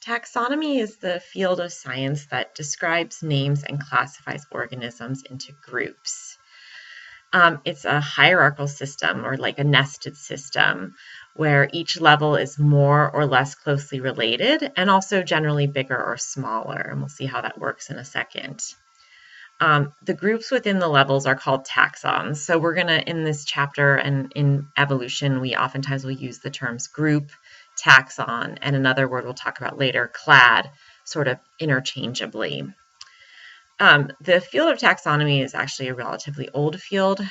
Taxonomy is the field of science that describes names and classifies organisms into groups. It's a hierarchical system, or like a nested system, where each level is more or less closely related and also generally bigger or smaller. And we'll see how that works in a second. The groups within the levels are called taxons. So we're going to, in this chapter and in evolution, we oftentimes will use the terms group, taxon, and another word we'll talk about later, clade, sort of interchangeably. The field of taxonomy is actually a relatively old field.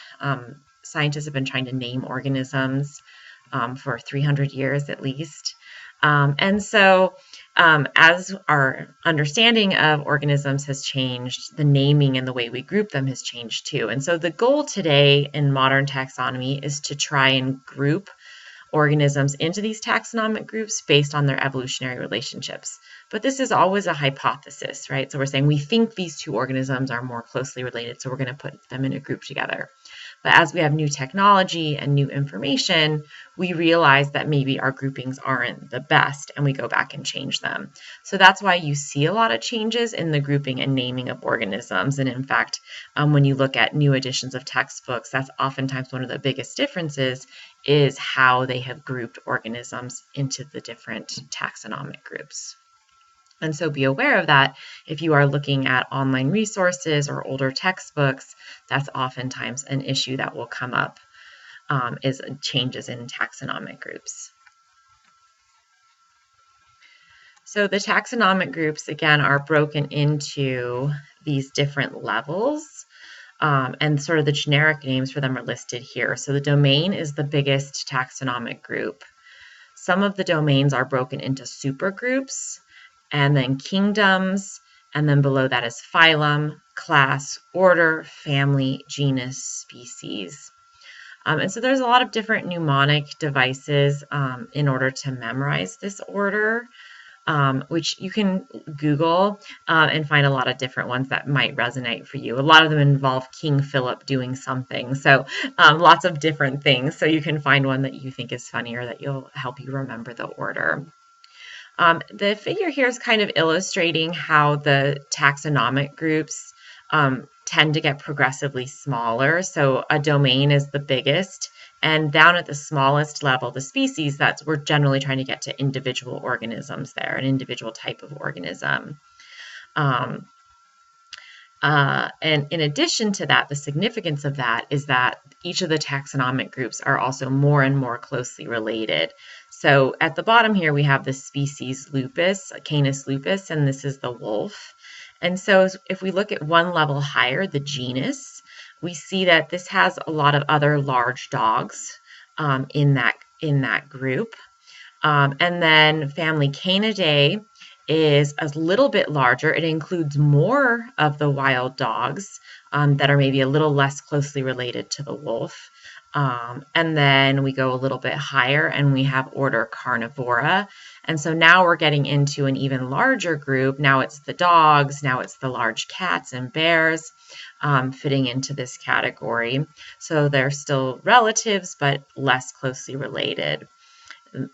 Scientists have been trying to name organisms for 300 years at least. And so as our understanding of organisms has changed, the naming and the way we group them has changed too. And so the goal today in modern taxonomy is to try and group organisms into these taxonomic groups based on their evolutionary relationships. But this is always a hypothesis, right? So we're saying we think these two organisms are more closely related, so we're going to put them in a group together. But as we have new technology and new information, we realize that maybe our groupings aren't the best, and we go back and change them. So that's why you see a lot of changes in the grouping and naming of organisms. And in fact, when you look at new editions of textbooks, that's oftentimes one of the biggest differences is how they have grouped organisms into the different taxonomic groups. And so be aware of that. If you are looking at online resources or older textbooks, that's oftentimes an issue that will come up, is changes in taxonomic groups. So the taxonomic groups, again, are broken into these different levels, and sort of the generic names for them are listed here. So the domain is the biggest taxonomic group. Some of the domains are broken into supergroups, and then kingdoms, and then below that is phylum, class, order, family, genus, species. And so there's a lot of different mnemonic devices in order to memorize this order, which you can Google and find a lot of different ones that might resonate for you. A lot of them involve King Philip doing something, so lots of different things. So you can find one that you think is funny or that will help you remember the order. The figure here is kind of illustrating how the taxonomic groups tend to get progressively smaller. So a domain is the biggest, and down at the smallest level, the species, we're generally trying to get to individual organisms there, an individual type of organism. And in addition to that, the significance of that is that each of the taxonomic groups are also more and more closely related. So at the bottom here, we have the species lupus, Canis lupus, and this is the wolf. And so if we look at one level higher, the genus, we see that this has a lot of other large dogs in that group. And then family Canidae is a little bit larger. It includes more of the wild dogs that are maybe a little less closely related to the wolf. And then we go a little bit higher and we have order Carnivora. And so now we're getting into an even larger group. Now it's the dogs, now it's the large cats and bears fitting into this category. So they're still relatives, but less closely related.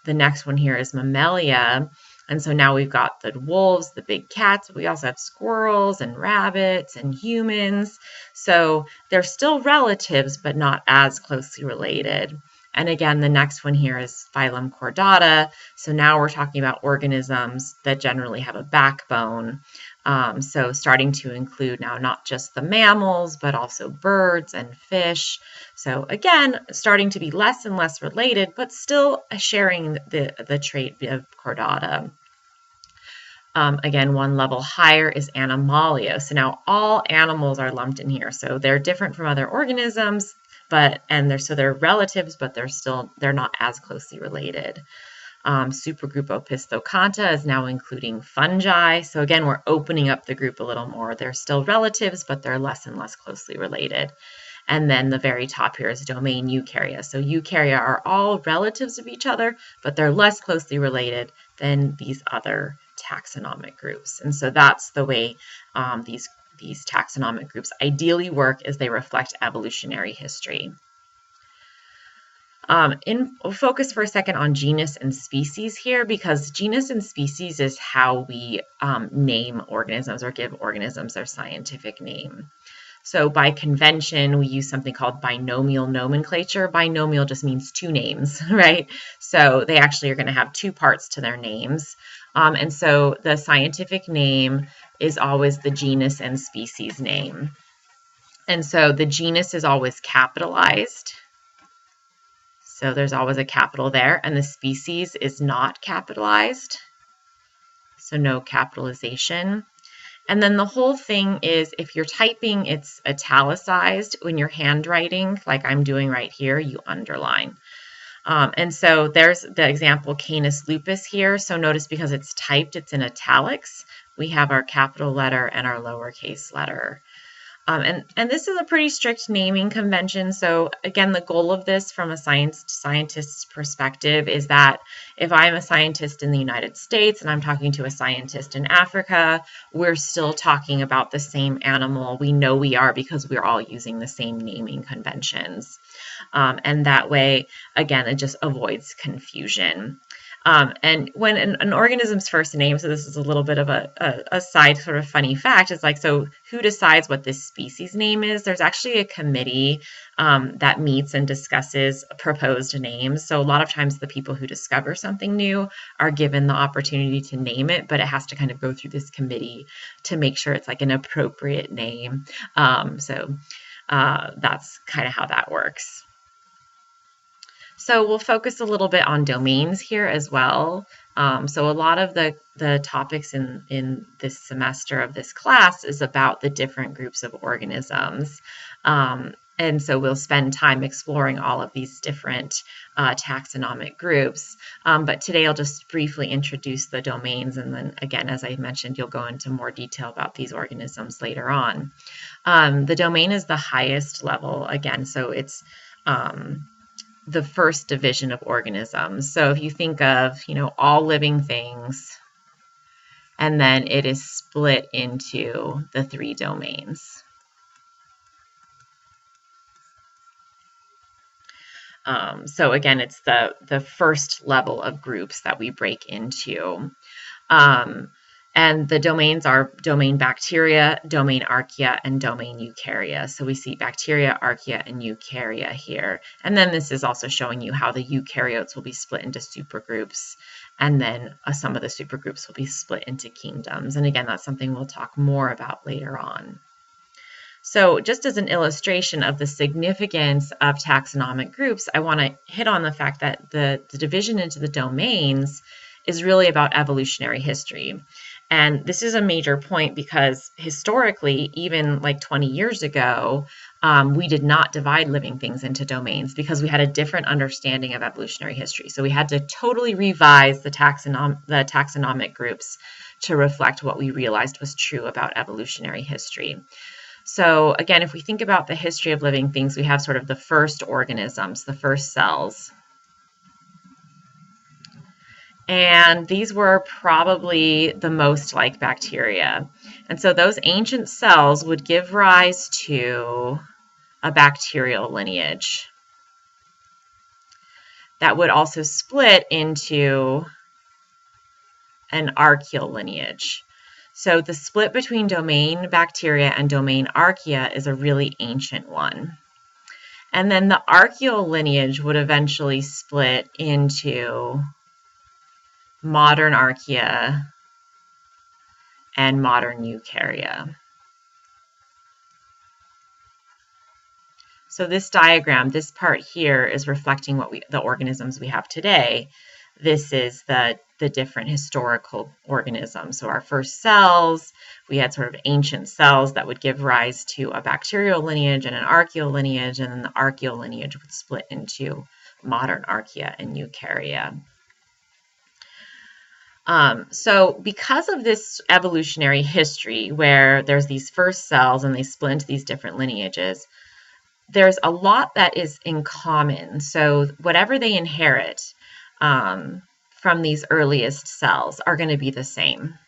The next one here is Mammalia. And so now we've got the wolves, the big cats. We also have squirrels and rabbits and humans. So they're still relatives, but not as closely related. And again, the next one here is phylum Chordata. So now we're talking about organisms that generally have a backbone. So starting to include now not just the mammals, but also birds and fish. So again, starting to be less and less related, but still sharing the trait of Chordata. Again, one level higher is Animalia. So now all animals are lumped in here. So they're different from other organisms, so they're relatives, but they're not as closely related. Supergroup Opisthoconta is now including fungi. So again, we're opening up the group a little more. They're still relatives, but they're less and less closely related. And then the very top here is domain Eukarya. So Eukarya are all relatives of each other, but they're less closely related than these other taxonomic groups. And so that's the way these taxonomic groups ideally work, is they reflect evolutionary history. We'll focus for a second on genus and species here, because genus and species is how we name organisms or give organisms their scientific name. So by convention, we use something called binomial nomenclature. Binomial just means two names, right? So they actually are going to have two parts to their names. And so the scientific name is always the genus and species name. And so the genus is always capitalized. So there's always a capital there, and the species is not capitalized. So no capitalization. And then the whole thing is, if you're typing, it's italicized. When you're handwriting, like I'm doing right here, you underline. And so there's the example Canis lupus here. So notice, because it's typed, it's in italics. We have our capital letter and our lowercase letter. And this is a pretty strict naming convention. So again, the goal of this from a scientist's perspective is that if I'm a scientist in the United States and I'm talking to a scientist in Africa, we're still talking about the same animal. We know we are, because we're all using the same naming conventions. And that way, again, it just avoids confusion. And when an organism's first name, so this is a little bit of a side sort of funny fact, is like, so who decides what this species name is? There's actually a committee that meets and discusses proposed names. So a lot of times the people who discover something new are given the opportunity to name it, but it has to kind of go through this committee to make sure it's like an appropriate name. So that's kind of how that works. So we'll focus a little bit on domains here as well. So a lot of the topics in this semester of this class is about the different groups of organisms. And so we'll spend time exploring all of these different taxonomic groups. But today I'll just briefly introduce the domains. And then again, as I mentioned, you'll go into more detail about these organisms later on. The domain is the highest level again. So it's the first division of organisms. So if you think of, all living things, and then it is split into the three domains. So again, it's the first level of groups that we break into. And the domains are domain bacteria, domain archaea, and domain eukarya. So we see bacteria, archaea, and eukarya here. And then this is also showing you how the eukaryotes will be split into supergroups. And then some of the supergroups will be split into kingdoms. And again, that's something we'll talk more about later on. So just as an illustration of the significance of taxonomic groups, I want to hit on the fact that the division into the domains is really about evolutionary history. And this is a major point because historically, even like 20 years ago, we did not divide living things into domains because we had a different understanding of evolutionary history. So we had to totally revise the taxonomic groups to reflect what we realized was true about evolutionary history. So again, if we think about the history of living things, we have sort of the first organisms, the first cells. And these were probably the most like bacteria. And so those ancient cells would give rise to a bacterial lineage that would also split into an archaeal lineage. So the split between domain bacteria and domain archaea is a really ancient one. And then the archaeal lineage would eventually split into modern archaea and modern eukarya. So this diagram, this part here is reflecting the organisms we have today. This is the different historical organisms. So our first cells, we had sort of ancient cells that would give rise to a bacterial lineage and an archaeal lineage, and then the archaeal lineage would split into modern archaea and eukarya. So because of this evolutionary history where there's these first cells and they split into these different lineages, there's a lot that is in common. So whatever they inherit from these earliest cells are going to be the same.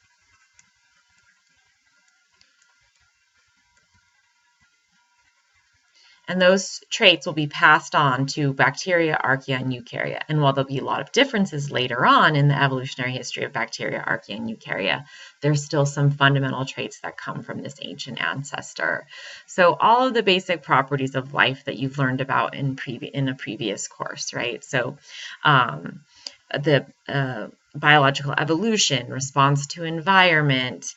And those traits will be passed on to bacteria, archaea, and eukarya. And while there'll be a lot of differences later on in the evolutionary history of bacteria, archaea, and eukarya, there's still some fundamental traits that come from this ancient ancestor. So all of the basic properties of life that you've learned about in a previous course, right? So the biological evolution, response to environment,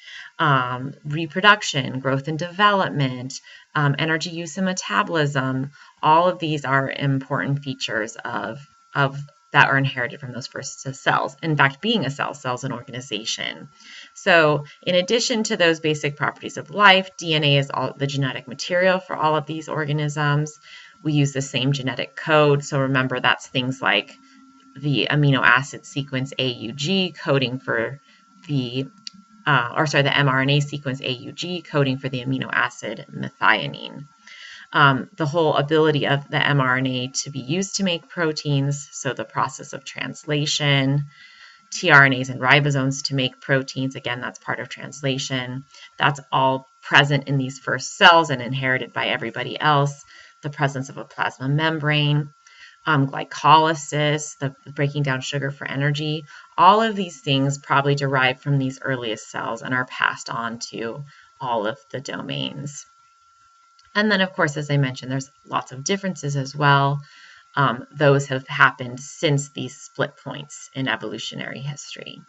reproduction, growth and development, energy use and metabolism, all of these are important features of that are inherited from those first cells. In fact, being a cell's an organization. So in addition to those basic properties of life, DNA is all the genetic material for all of these organisms. We use the same genetic code. So remember, that's things like the amino acid sequence AUG coding for the mRNA sequence AUG coding for the amino acid methionine. The whole ability of the mRNA to be used to make proteins, so the process of translation, tRNAs and ribosomes to make proteins, again, that's part of translation. That's all present in these first cells and inherited by everybody else. The presence of a plasma membrane, glycolysis, the breaking down sugar for energy, all of these things probably derive from these earliest cells and are passed on to all of the domains. And then, of course, as I mentioned, there's lots of differences as well. Those have happened since these split points in evolutionary history.